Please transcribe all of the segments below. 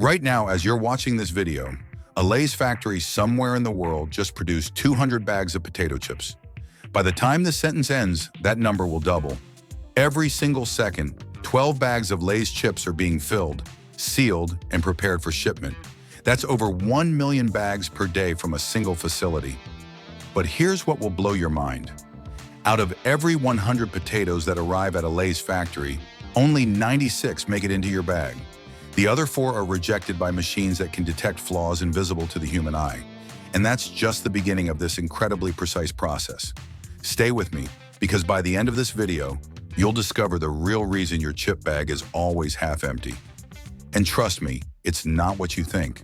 Right now, as you're watching this video, a Lay's factory somewhere in the world just produced 200 bags of potato chips. By the time this sentence ends, that number will double. Every single second, 12 bags of Lay's chips are being filled, sealed, and prepared for shipment. That's over 1 million bags per day from a single facility. But here's what will blow your mind. Out of every 100 potatoes that arrive at a Lay's factory, only 96 make it into your bag. The other 4 are rejected by machines that can detect flaws invisible to the human eye. And that's just the beginning of this incredibly precise process. Stay with me, because by the end of this video, you'll discover the real reason your chip bag is always half empty. And trust me, it's not what you think.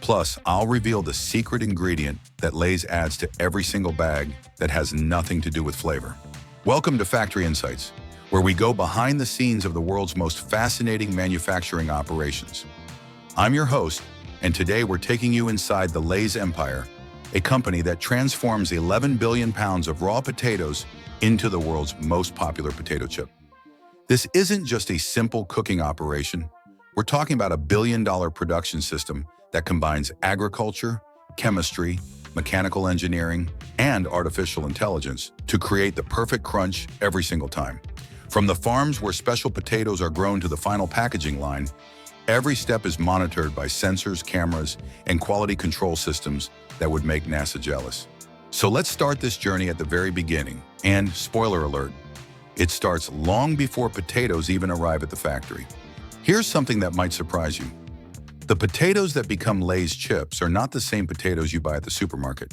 Plus, I'll reveal the secret ingredient that Lay's adds to every single bag that has nothing to do with flavor. Welcome to Factory Insights, where we go behind the scenes of the world's most fascinating manufacturing operations. I'm your host, and today we're taking you inside the Lay's empire, a company that transforms 11 billion pounds of raw potatoes into the world's most popular potato chip. This isn't just a simple cooking operation. We're talking about a billion-dollar production system that combines agriculture, chemistry, mechanical engineering, and artificial intelligence to create the perfect crunch every single time. From the farms where special potatoes are grown to the final packaging line, every step is monitored by sensors, cameras, and quality control systems that would make NASA jealous. So let's start this journey at the very beginning. And spoiler alert, it starts long before potatoes even arrive at the factory. Here's something that might surprise you. The potatoes that become Lay's chips are not the same potatoes you buy at the supermarket.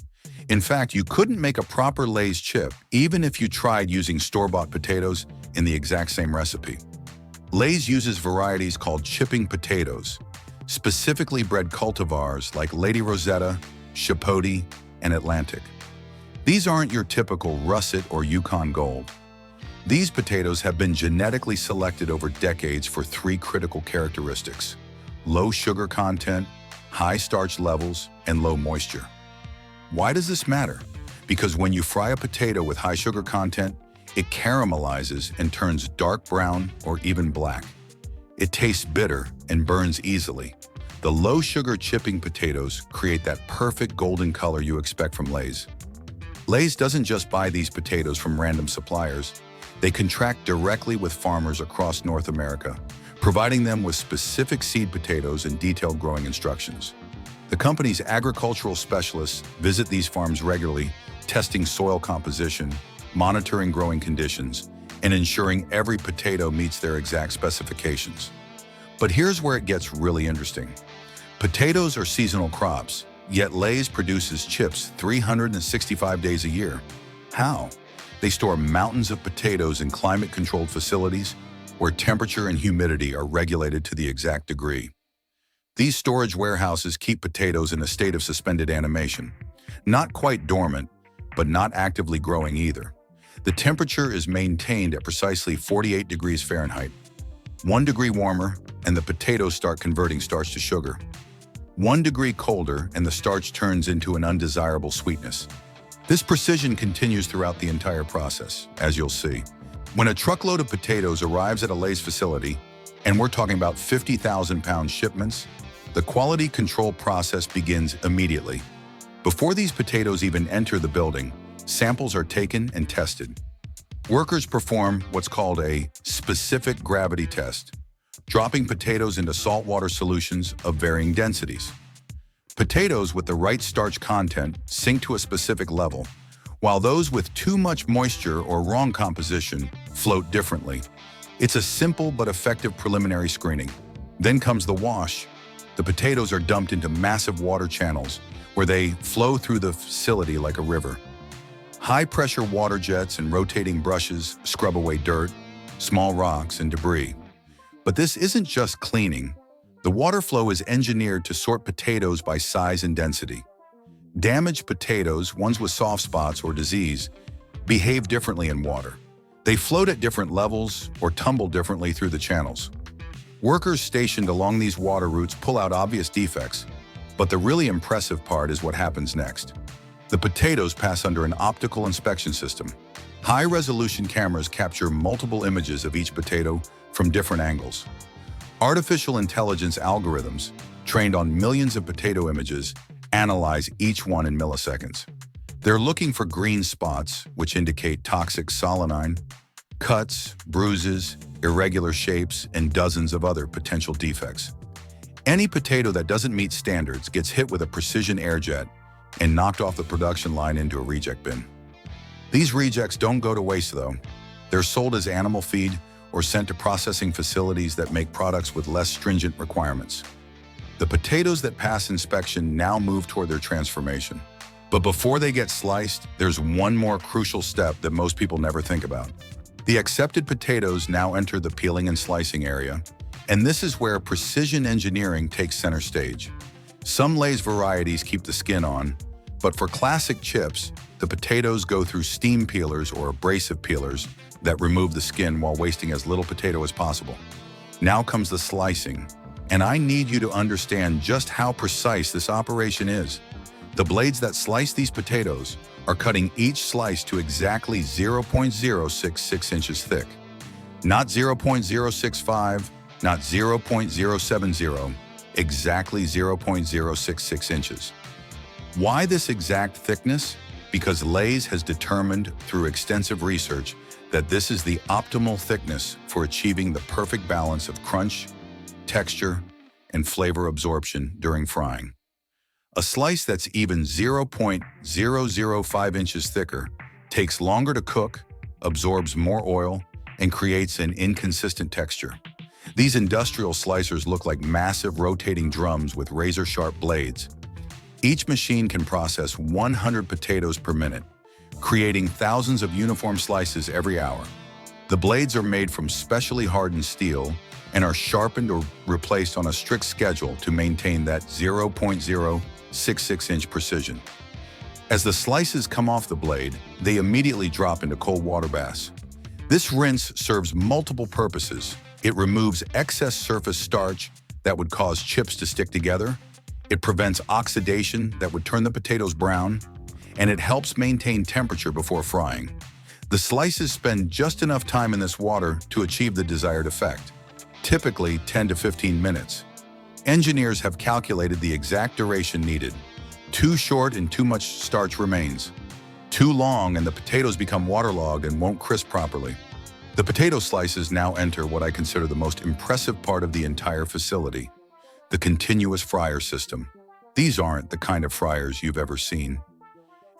In fact, you couldn't make a proper Lay's chip even if you tried using store-bought potatoes in the exact same recipe. Lay's uses varieties called chipping potatoes, specifically bred cultivars like Lady Rosetta, Chipotle, and Atlantic. These aren't your typical russet or Yukon Gold. These potatoes have been genetically selected over decades for 3 critical characteristics: low sugar content, high starch levels, and low moisture. Why does this matter? Because when you fry a potato with high sugar content, it caramelizes and turns dark brown or even black. It tastes bitter and burns easily. The low sugar chipping potatoes create that perfect golden color you expect from Lay's. Lay's doesn't just buy these potatoes from random suppliers. They contract directly with farmers across North America, providing them with specific seed potatoes and detailed growing instructions. The company's agricultural specialists visit these farms regularly, testing soil composition, monitoring growing conditions, and ensuring every potato meets their exact specifications. But here's where it gets really interesting. Potatoes are seasonal crops, yet Lay's produces chips 365 days a year. How? They store mountains of potatoes in climate-controlled facilities where temperature and humidity are regulated to the exact degree. These storage warehouses keep potatoes in a state of suspended animation, not quite dormant, but not actively growing either. The temperature is maintained at precisely 48 degrees Fahrenheit. 1 degree warmer, and the potatoes start converting starch to sugar. 1 degree colder, and the starch turns into an undesirable sweetness. This precision continues throughout the entire process, as you'll see. When a truckload of potatoes arrives at a Lay's facility, and we're talking about 50,000-pound shipments, the quality control process begins immediately. Before these potatoes even enter the building, samples are taken and tested. Workers perform what's called a specific gravity test, dropping potatoes into saltwater solutions of varying densities. Potatoes with the right starch content sink to a specific level, while those with too much moisture or wrong composition float differently. It's a simple but effective preliminary screening. Then comes the wash. The potatoes are dumped into massive water channels where they flow through the facility like a river. High-pressure water jets and rotating brushes scrub away dirt, small rocks, and debris. But this isn't just cleaning. The water flow is engineered to sort potatoes by size and density. Damaged potatoes, ones with soft spots or disease, behave differently in water. They float at different levels or tumble differently through the channels. Workers stationed along these water routes pull out obvious defects, but the really impressive part is what happens next. The potatoes pass under an optical inspection system. High-resolution cameras capture multiple images of each potato from different angles. Artificial intelligence algorithms trained on millions of potato images, analyze each one in milliseconds. They're looking for green spots, which indicate toxic solanine, cuts, bruises, irregular shapes, and dozens of other potential defects. Any potato that doesn't meet standards gets hit with a precision air jet and knocked off the production line into a reject bin. These rejects don't go to waste, though. They're sold as animal feed or sent to processing facilities that make products with less stringent requirements. The potatoes that pass inspection now move toward their transformation. But before they get sliced, there's one more crucial step that most people never think about. The accepted potatoes now enter the peeling and slicing area, and this is where precision engineering takes center stage. Some Lay's varieties keep the skin on, but for classic chips, the potatoes go through steam peelers or abrasive peelers that remove the skin while wasting as little potato as possible. Now comes the slicing, and I need you to understand just how precise this operation is. The blades that slice these potatoes are cutting each slice to exactly 0.066 inches thick. Not 0.065, not 0.070, exactly 0.066 inches. Why this exact thickness? Because Lay's has determined through extensive research that this is the optimal thickness for achieving the perfect balance of crunch, texture, and flavor absorption during frying. A slice that's even 0.005 inches thicker takes longer to cook, absorbs more oil, and creates an inconsistent texture. These industrial slicers look like massive rotating drums with razor-sharp blades. Each machine can process 100 potatoes per minute, creating thousands of uniform slices every hour. The blades are made from specially hardened steel and are sharpened or replaced on a strict schedule to maintain that 0.066-inch precision. As the slices come off the blade, they immediately drop into cold water baths. This rinse serves multiple purposes. It removes excess surface starch that would cause chips to stick together. It prevents oxidation that would turn the potatoes brown, and it helps maintain temperature before frying. The slices spend just enough time in this water to achieve the desired effect, typically 10 to 15 minutes. Engineers have calculated the exact duration needed. Too short and too much starch remains. Too long and the potatoes become waterlogged and won't crisp properly. The potato slices now enter what I consider the most impressive part of the entire facility, the continuous fryer system. These aren't the kind of fryers you've ever seen.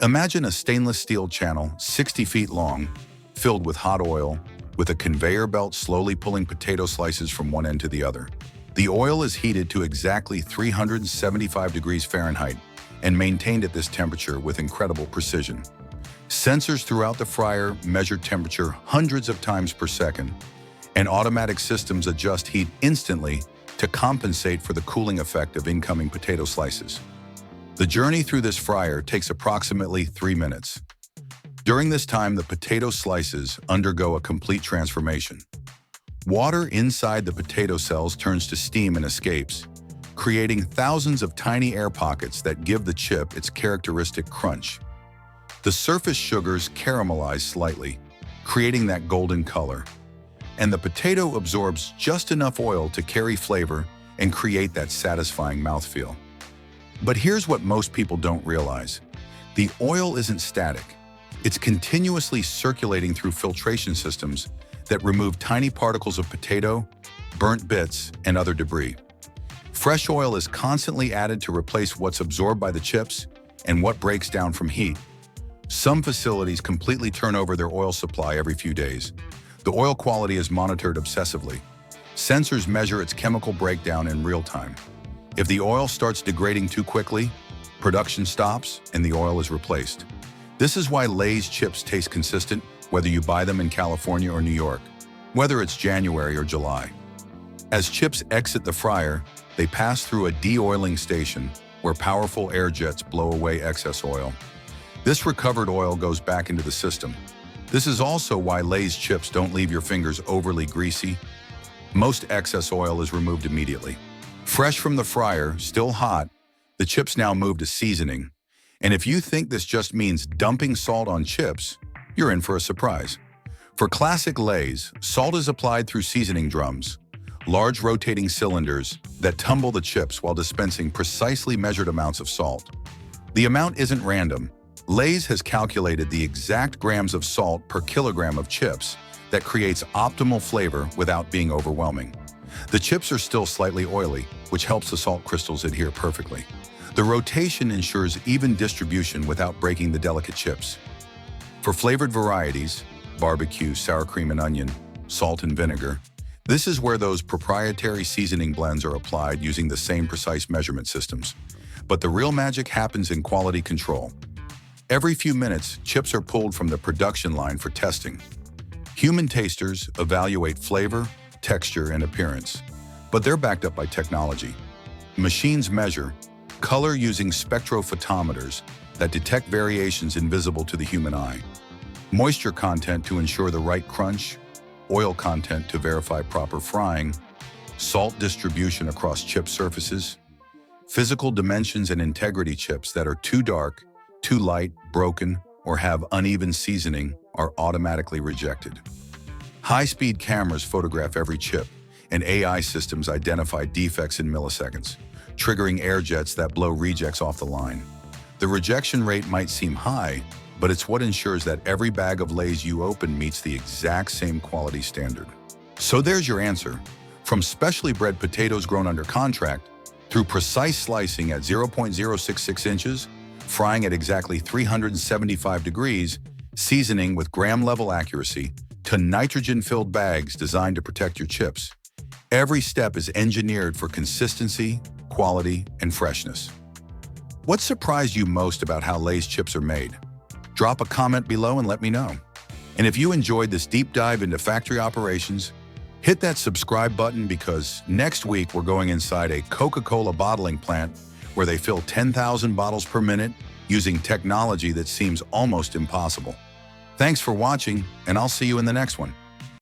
Imagine a stainless steel channel 60 feet long, filled with hot oil, with a conveyor belt slowly pulling potato slices from one end to the other. The oil is heated to exactly 375 degrees Fahrenheit and maintained at this temperature with incredible precision. Sensors throughout the fryer measure temperature hundreds of times per second, and automatic systems adjust heat instantly to compensate for the cooling effect of incoming potato slices. The journey through this fryer takes approximately 3 minutes. During this time, the potato slices undergo a complete transformation. Water inside the potato cells turns to steam and escapes, creating thousands of tiny air pockets that give the chip its characteristic crunch. The surface sugars caramelize slightly, creating that golden color, and the potato absorbs just enough oil to carry flavor and create that satisfying mouthfeel. But here's what most people don't realize. The oil isn't static. It's continuously circulating through filtration systems that remove tiny particles of potato, burnt bits, and other debris. Fresh oil is constantly added to replace what's absorbed by the chips and what breaks down from heat. Some facilities completely turn over their oil supply every few days. The oil quality is monitored obsessively. Sensors measure its chemical breakdown in real time. If the oil starts degrading too quickly, production stops and the oil is replaced. This is why Lay's chips taste consistent whether you buy them in California or New York, whether it's January or July. As chips exit the fryer, they pass through a de-oiling station where powerful air jets blow away excess oil. This recovered oil goes back into the system. This is also why Lay's chips don't leave your fingers overly greasy. Most excess oil is removed immediately. Fresh from the fryer, still hot, the chips now move to seasoning. And if you think this just means dumping salt on chips, you're in for a surprise. For classic Lay's, salt is applied through seasoning drums. large rotating cylinders that tumble the chips while dispensing precisely measured amounts of salt. The amount isn't random. Lay's has calculated the exact grams of salt per kilogram of chips that creates optimal flavor without being overwhelming. The chips are still slightly oily, which helps the salt crystals adhere perfectly. The rotation ensures even distribution without breaking the delicate chips. For flavored varieties, barbecue, sour cream and onion, salt and vinegar, this is where those proprietary seasoning blends are applied using the same precise measurement systems. But the real magic happens in quality control. Every few minutes, chips are pulled from the production line for testing. Human tasters evaluate flavor, texture, and appearance, but they're backed up by technology. Machines measure color using spectrophotometers that detect variations invisible to the human eye, moisture content to ensure the right crunch, oil content to verify proper frying, salt distribution across chip surfaces, physical dimensions and integrity. Chips that are too dark, too light, broken, or have uneven seasoning are automatically rejected. High-speed cameras photograph every chip, and AI systems identify defects in milliseconds, triggering air jets that blow rejects off the line. The rejection rate might seem high, but it's what ensures that every bag of Lay's you open meets the exact same quality standard. So there's your answer. From specially bred potatoes grown under contract, through precise slicing at 0.066 inches, frying at exactly 375 degrees, seasoning with gram-level accuracy, to nitrogen-filled bags designed to protect your chips. Every step is engineered for consistency, quality, and freshness. What surprised you most about how Lay's chips are made? Drop a comment below and let me know. And if you enjoyed this deep dive into factory operations, hit that subscribe button because next week we're going inside a Coca-Cola bottling plant where they fill 10,000 bottles per minute using technology that seems almost impossible. Thanks for watching, and I'll see you in the next one.